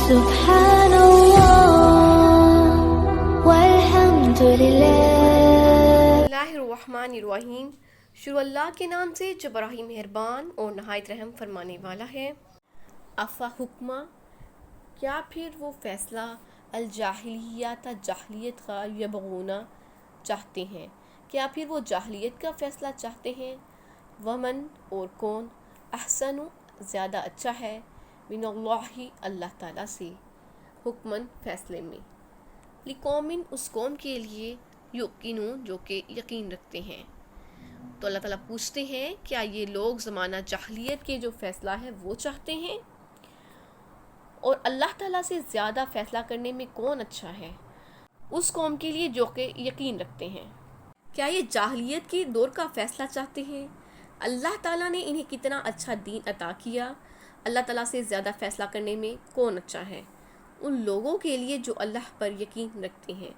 سبحان اللہ والحمد للہ۔ بسم اللہ الرحمن الرحیم۔ شروع اللہ کے نام سے جو بڑا ہی مہربان اور نہایت رحم فرمانے والا ہے۔ افا حکمہ، کیا پھر وہ فیصلہ الجاہلیت جاہلیت کا یبغونا چاہتے ہیں، کیا پھر وہ جاہلیت کا فیصلہ چاہتے ہیں؟ ومن اور کون احسن زیادہ اچھا ہے من اللہ اللہ تعالیٰ سے حکمن فیصلے میں، لقومن اس قوم کے لیے یقینون جو کہ یقین رکھتے ہیں۔ تو اللہ تعالیٰ پوچھتے ہیں کیا یہ لوگ زمانہ جاہلیت کے جو فیصلہ ہے وہ چاہتے ہیں، اور اللہ تعالیٰ سے زیادہ فیصلہ کرنے میں کون اچھا ہے؟ اس قوم کے لیے جو کہ یقین رکھتے ہیں۔ کیا یہ جاہلیت کے دور کا فیصلہ چاہتے ہیں؟ اللہ تعالیٰ نے انہیں کتنا اچھا دین عطا کیا، اللہ تعالیٰ سے زیادہ فیصلہ کرنے میں کون اچھا ہے؟ ان لوگوں کے لیے جو اللہ پر یقین رکھتے ہیں۔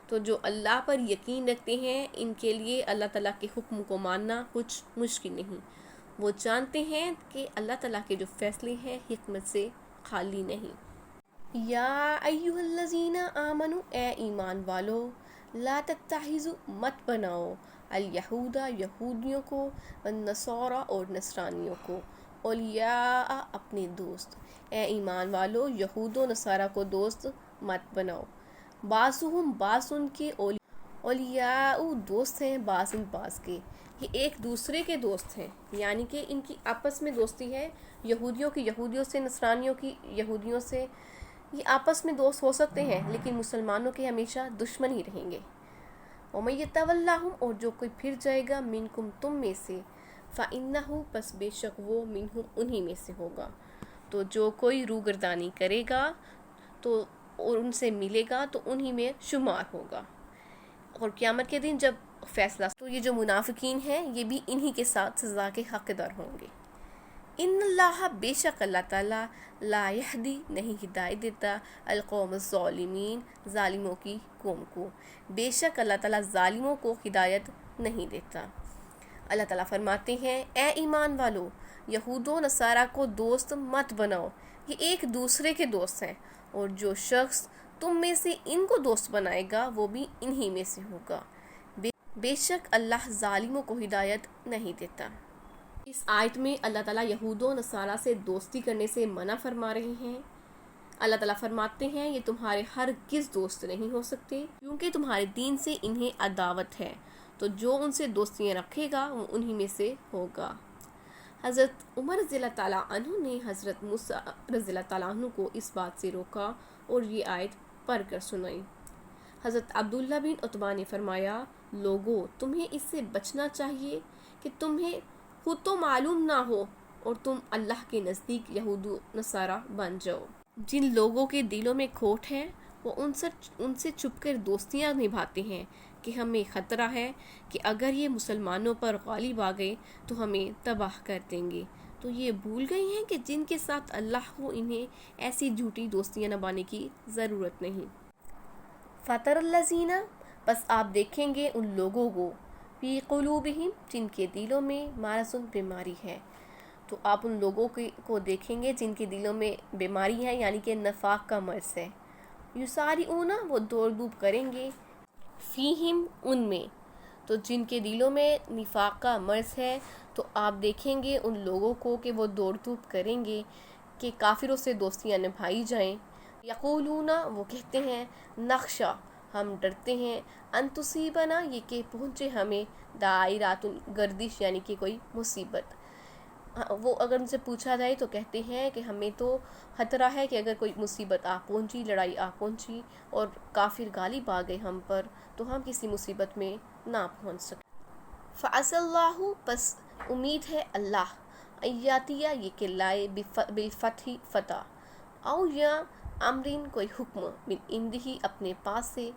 تو جو اللہ پر یقین رکھتے ہیں ان کے لیے اللہ تعالیٰ کے حکم کو ماننا کچھ مشکل نہیں، وہ جانتے ہیں کہ اللہ تعالیٰ کے جو فیصلے ہیں حکمت سے خالی نہیں۔ یا ایھا الذین آمنوا، اے ایمان والو، لا تتخذوا مت بناؤ الیہود یہودیوں کو والنصارى اور نصرانیوں کو اولیاء اپنے دوست۔ اے ایمان والو، یہود و نصارہ کو دوست مت بناؤ۔ بعضهم بعض ان کے اولیاء دوست ہیں بعض بعض کے، یہ ایک دوسرے کے دوست ہیں، یعنی کہ ان کی آپس میں دوستی ہے، یہودیوں کی یہودیوں سے، نصرانیوں کی یہودیوں سے، یہ آپس میں دوست ہو سکتے ہیں لیکن مسلمانوں کے ہمیشہ دشمن ہی رہیں گے۔ وَمَن يَتَوَلَّهُمْ اور جو کوئی پھر جائے گا منکم تم میں سے، فَإِنَّهُ پس بے شک وہ منہم انہی میں سے ہوگا۔ تو جو کوئی روگردانی کرے گا تو اور ان سے ملے گا تو انہی میں شمار ہوگا، اور قیامت کے دن جب فیصلہ تو یہ جو منافقین ہیں یہ بھی انہی کے ساتھ سزا کے حقدار ہوں گے۔ ان اللہ بے شک اللہ تعالیٰ لا یہدی نہیں ہدایت دیتا القوم الظالمین ظالموں کی قوم کو، بے شک اللہ تعالیٰ ظالموں کو ہدایت نہیں دیتا۔ اللہ تعالیٰ فرماتے ہیں اے ایمان والو، یہود و نصارہ کو دوست مت بناؤ، یہ ایک دوسرے کے دوست ہیں، اور جو شخص تم میں سے ان کو دوست بنائے گا وہ بھی انہی میں سے ہوگا، بے شک اللہ ظالموں کو ہدایت نہیں دیتا۔ اس آیت میں اللہ تعالیٰ یہود و نصارہ سے دوستی کرنے سے منع فرما رہے ہیں۔ اللہ تعالیٰ فرماتے ہیں یہ تمہارے ہرگز دوست نہیں ہو سکتے کیونکہ تمہارے دین سے انہیں عداوت ہے، تو جو ان سے دوستیاں رکھے گا وہ انہی میں سے ہوگا۔ حضرت عمر رضی اللہ تعالیٰ عنہ نے حضرت موسیٰ رضی اللہ تعالیٰ عنہ کو اس بات سے روکا اور یہ آیت پڑھ کر سنائی۔ حضرت عبداللہ بن عتبہ نے فرمایا لوگو، تمہیں اس سے بچنا چاہیے کہ تمہیں خود تو معلوم نہ ہو اور تم اللہ کے نزدیک یہود و نصارہ بن جاؤ۔ جن لوگوں کے دلوں میں کھوٹ ہے وہ ان سے چھپ کر دوستیاں نبھاتے ہیں کہ ہمیں خطرہ ہے کہ اگر یہ مسلمانوں پر غالب آ گئے تو ہمیں تباہ کر دیں گے، تو یہ بھول گئی ہیں کہ جن کے ساتھ اللہ کو انہیں ایسی جھوٹی دوستیاں نبھانے کی ضرورت نہیں۔ فَتَرَى الَّذِينَ بس آپ دیکھیں گے ان لوگوں کو فِي قُلُوبِهِمْ جن کے دلوں میں مرض بیماری ہے، تو آپ ان لوگوں کو دیکھیں گے جن کے دلوں میں بیماری ہے یعنی کہ نفاق کا مرض ہے، یُسَارِعُونَ وہ دوڑ دھوپ کریں گے، فیہم ان میں، تو جن کے دلوں میں نفاق کا مرض ہے تو آپ دیکھیں گے ان لوگوں کو کہ وہ دوڑ دھوپ کریں گے کہ کافروں سے دوستیاں نبھائی جائیں۔ یقولون وہ کہتے ہیں نخشا ہم ڈرتے ہیں ان تصیبنا یہ کہ پہنچے ہمیں دائرات گردش یعنی کہ کوئی مصیبت۔ وہ اگر ان سے پوچھا جائے تو کہتے ہیں کہ ہمیں تو خطرہ ہے کہ اگر کوئی مصیبت آ پہنچی، لڑائی آ پہنچی اور کافر غالب آ گئے ہم پر تو ہم کسی مصیبت میں نہ پہنچ سکیں۔ فَعَسَى اللَّهُ پس امید ہے اللہ ایاتیہ یہ کہ لائے بالفتح فتح، او یا امرین کوئی حکم من عندہ اپنے پاس سے،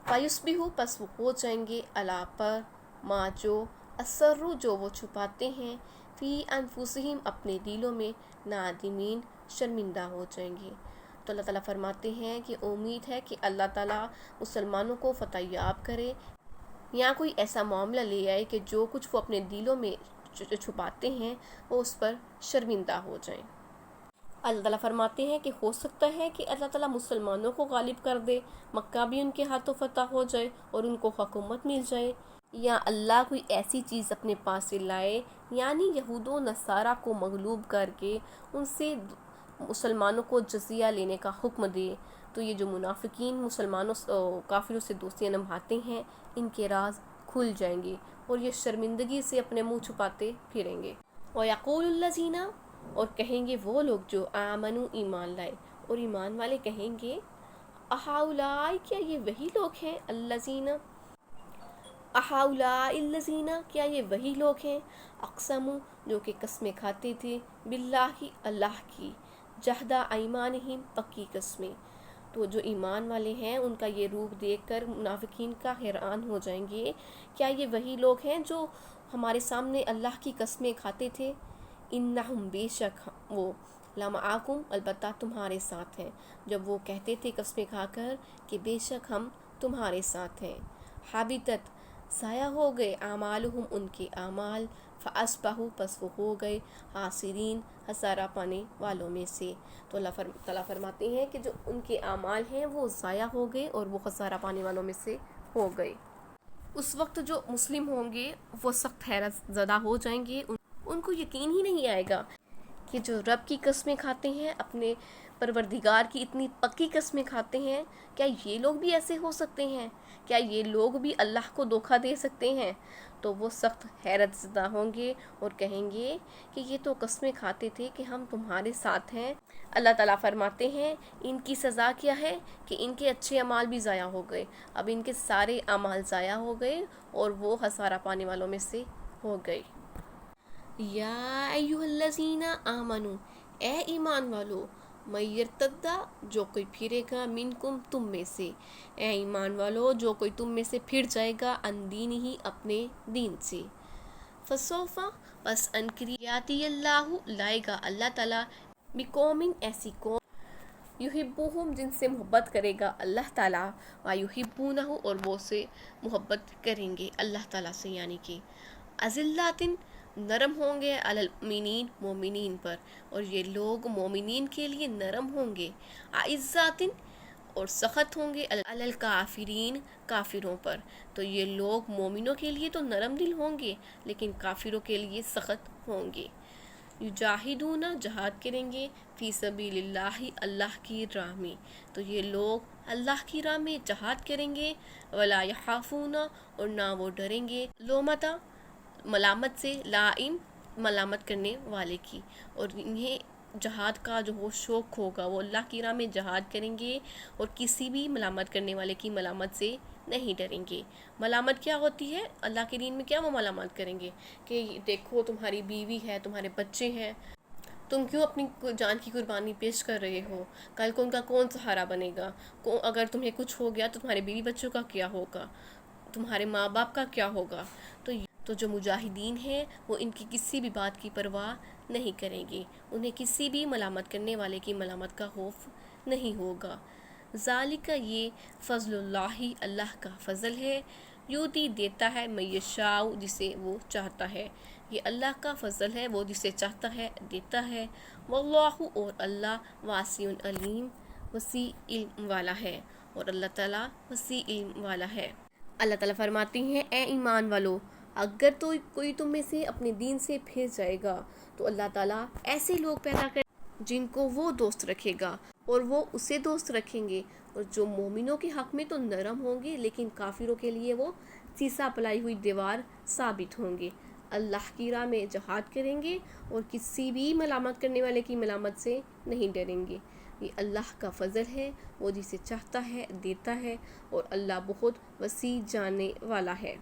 فَيُصْبِحُوا پس وہ ہو جائیں گے علی پر ما جو اسروا جو وہ چھپاتے ہیں، فی انفسہم اپنے دلوں میں، نادمین شرمندہ ہو جائیں گے۔ تو اللہ تعالیٰ فرماتے ہیں کہ امید ہے کہ اللہ تعالیٰ مسلمانوں کو فتح یاب کرے یا کوئی ایسا معاملہ لے آئے کہ جو کچھ وہ اپنے دلوں میں چھپاتے ہیں وہ اس پر شرمندہ ہو جائیں۔ اللہ تعالیٰ فرماتے ہیں کہ ہو سکتا ہے کہ اللہ تعالیٰ مسلمانوں کو غالب کر دے، مکہ بھی ان کے ہاتھوں فتح ہو جائے اور ان کو حکومت مل جائے، یا اللہ کوئی ایسی چیز اپنے پاس سے لائے، یعنی یہود و نصارہ کو مغلوب کر کے ان سے مسلمانوں کو جزیہ لینے کا حکم دے۔ تو یہ جو منافقین مسلمانوں کافروں سے دوستیاں نبھاتے ہیں، ان کے راز کھل جائیں گے اور یہ شرمندگی سے اپنے منہ چھپاتے پھریں گے۔ وَيَقُولُ الَّذِينَ، اور کہیں گے وہ لوگ جو آمنوا ایمان لائے، اور ایمان والے کہیں گے اَہَؤُلَاءِ، کیا یہ وہی لوگ ہیں، الَّذِينَ اَہَؤُلَاءِ الَّذِينَ، کیا یہ وہی لوگ ہیں، اقسموا، جو کہ قسمیں کھاتے تھے، باللہ، اللہ کی، جہد ایمانہم، پکی قسمیں۔ تو جو ایمان والے ہیں ان کا یہ روپ دیکھ کر منافقین کا حیران ہو جائیں گے، کیا یہ وہی لوگ ہیں جو ہمارے سامنے اللہ کی قسمیں کھاتے تھے، انہم، بے شک وہ، لمعاکم، البتہ تمہارے ساتھ ہیں، جب وہ کہتے تھے قسمیں کھا کر کہ بے شک ہم تمہارے ساتھ ہیں، حابطت، ضائع ہو گئے، اعمالہم، ان کے اعمال، فاصبحوا، پس وہ ہو گئے، خاسرین، خسارہ پانے والوں میں سے۔ تو اللہ تعالیٰ فرماتے ہیں کہ جو ان کے اعمال ہیں وہ ضائع ہو گئے اور وہ خسارہ پانے والوں میں سے ہو گئے۔ اس وقت جو مسلم ہوں گے وہ سخت حیرت زدہ ہو جائیں گے، ان کو یقین ہی نہیں آئے گا کہ جو رب کی قسمیں کھاتے ہیں، اپنے پروردگار کی اتنی پکی قسمیں کھاتے ہیں، کیا یہ لوگ بھی ایسے ہو سکتے ہیں، کیا یہ لوگ بھی اللہ کو دھوکہ دے سکتے ہیں؟ تو وہ سخت حیرت زدہ ہوں گے اور کہیں گے کہ یہ تو قسمیں کھاتے تھے کہ ہم تمہارے ساتھ ہیں۔ اللہ تعالیٰ فرماتے ہیں ان کی سزا کیا ہے کہ ان کے اچھے اعمال بھی ضائع ہو گئے، اب ان کے سارے اعمال ضائع ہو گئے اور وہ خسارہ پانے والوں میں سے ہو گئے۔ یا ایھا الذین آمنوا، اے ایمان والو، من یرتد، جو کوئی پھرے گا، منکم، تم میں سے، اے ایمان والو، جو کوئی تم میں سے پھر جائے گا، عن دینہ، اپنے دین سے، فسوف، پس عنقریب، یاتی اللہ، لائے گا اللہ تعالیٰ، بقوم، ایسی قوم، یحبہم، جن سے محبت کرے گا اللہ تعالیٰ، ویحبونہ، اور وہ سے محبت کریں گے اللہ تعالیٰ سے، یعنی کہ اذلۃ، نرم ہوں گے، علی المؤمنین، مومنین پر، اور یہ لوگ مومنین کے لیے نرم ہوں گے، اعزۃ، اور سخت ہوں گے، علی الکافرین، کافروں پر۔ تو یہ لوگ مومنوں کے لیے تو نرم دل ہوں گے لیکن کافروں کے لیے سخت ہوں گے۔ یجاہدون، جہاد کریں گے، فی سبیل اللہ، اللہ کی راہ میں، تو یہ لوگ اللہ کی راہ میں جہاد کریں گے، ولا یخافون، اور نہ وہ ڈریں گے، لومۃ، ملامت سے، لائم، ملامت کرنے والے کی، اور انہیں جہاد کا جو وہ شوق ہوگا، وہ اللہ کی راہ میں جہاد کریں گے اور کسی بھی ملامت کرنے والے کی ملامت سے نہیں ڈریں گے۔ ملامت کیا ہوتی ہے اللہ کے دین میں؟ کیا وہ ملامت کریں گے کہ دیکھو تمہاری بیوی ہے، تمہارے بچے ہیں، تم کیوں اپنی جان کی قربانی پیش کر رہے ہو، کل کو ان کا کون سہارا بنے گا، اگر تمہیں کچھ ہو گیا تو تمہارے بیوی بچوں کا کیا ہوگا، تمہارے ماں باپ کا کیا ہوگا۔ تو جو مجاہدین ہیں وہ ان کی کسی بھی بات کی پرواہ نہیں کریں گے، انہیں کسی بھی ملامت کرنے والے کی ملامت کا خوف نہیں ہوگا۔ ذالک، یہ فضل اللہ، اللہ کا فضل ہے، یؤتی، دیتا ہے، من یشاء، جسے وہ چاہتا ہے، یہ اللہ کا فضل ہے، وہ جسے چاہتا ہے دیتا ہے، واللہ، اور اللہ، واسع علیم، وسیع علم والا ہے، اور اللہ تعالیٰ وسیع علم والا ہے۔ اللہ تعالیٰ فرماتے ہیں اے ایمان والو، اگر تو کوئی تم میں سے اپنے دین سے پھر جائے گا تو اللہ تعالیٰ ایسے لوگ پیدا کر جن کو وہ دوست رکھے گا اور وہ اسے دوست رکھیں گے، اور جو مومنوں کے حق میں تو نرم ہوں گے لیکن کافروں کے لیے وہ سیسا پلائی ہوئی دیوار ثابت ہوں گے، اللہ کی راہ میں جہاد کریں گے اور کسی بھی ملامت کرنے والے کی ملامت سے نہیں ڈریں گے۔ یہ اللہ کا فضل ہے، وہ جسے چاہتا ہے دیتا ہے، اور اللہ بہت وسیع جاننے والا ہے۔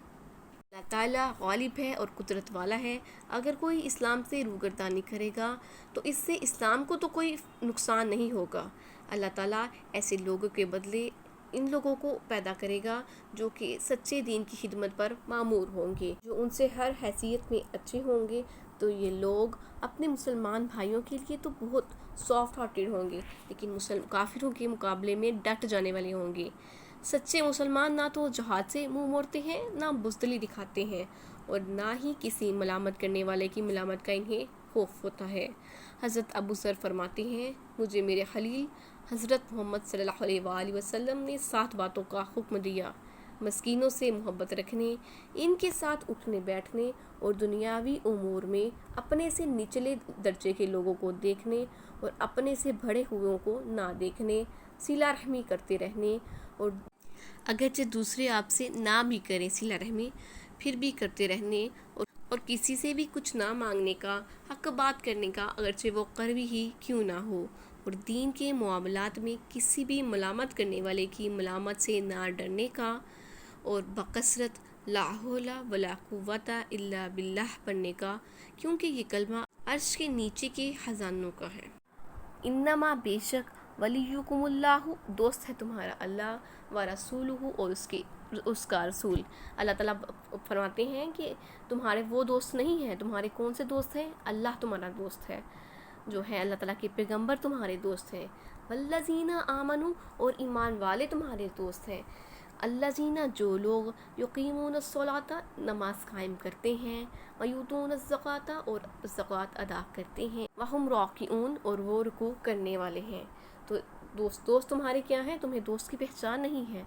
اللہ تعالیٰ غالب ہے اور قدرت والا ہے۔ اگر کوئی اسلام سے روگردانی کرے گا تو اس سے اسلام کو تو کوئی نقصان نہیں ہوگا۔ اللہ تعالیٰ ایسے لوگوں کے بدلے ان لوگوں کو پیدا کرے گا جو کہ سچے دین کی خدمت پر مامور ہوں گے، جو ان سے ہر حیثیت میں اچھے ہوں گے۔ تو یہ لوگ اپنے مسلمان بھائیوں کے لیے تو بہت سافٹ ہارٹیڈ ہوں گے لیکن کافروں کے مقابلے میں ڈٹ جانے والے ہوں گے۔ سچے مسلمان نہ تو جہاد سے منہ موڑتے ہیں، نہ بزدلی دکھاتے ہیں، اور نہ ہی کسی ملامت کرنے والے کی ملامت کا انہیں خوف ہوتا ہے۔ حضرت ابو ذر فرماتے ہیں مجھے میرے خلیل حضرت محمد صلی اللہ علیہ وآلہ وسلم نے 7 باتوں کا حکم دیا: مسکینوں سے محبت رکھنے، ان کے ساتھ اٹھنے بیٹھنے اور دنیاوی امور میں اپنے سے نچلے درجے کے لوگوں کو دیکھنے اور اپنے سے بڑے ہوئوں کو نہ دیکھنے، صلہ رحمی کرتے رہنے، اور اگرچہ دوسرے آپ سے نہ بھی کریں صلہ رحمی پھر بھی کرتے رہنے، اور کسی سے بھی کچھ نہ مانگنے کا، حق بات کرنے کا اگرچہ وہ قریبی ہی کیوں نہ ہو، اور دین کے معاملات میں کسی بھی ملامت کرنے والے کی ملامت سے نہ ڈرنے کا، اور بکثرت لا حول ولا قوت الا باللہ پڑھنے کا، کیونکہ یہ کلمہ عرش کے نیچے کے خزانوں کا ہے۔ انما بے شک ولیکم اللہ، دوست ہے تمہارا اللہ، و رسولہ، اور اس کا رسول۔ اللہ تعالیٰ فرماتے ہیں کہ تمہارے وہ دوست نہیں ہیں۔ تمہارے کون سے دوست ہیں؟ اللہ تمہارا دوست ہے، جو ہے اللہ تعالیٰ کے پیغمبر تمہارے دوست ہیں۔ والذین آمنوا، اور ایمان والے تمہارے دوست ہیں۔ الذین، جو لوگ یقیمون الصلاۃ، نماز قائم کرتے ہیں، ویؤتون الزکوٰۃ، اور زکوٰۃ ادا کرتے ہیں، وہم راکعون، اور وہ رکوع کرنے والے ہیں۔ تو دوست تمہارے کیا ہیں؟ تمہیں دوست کی پہچان نہیں ہے۔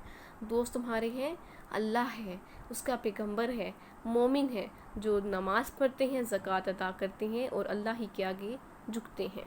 دوست تمہارے ہیں اللہ ہے، اس کا پیغمبر ہے، مومن ہے، جو نماز پڑھتے ہیں، زکوٰۃ ادا کرتے ہیں اور اللہ ہی کے آگے جھکتے ہیں۔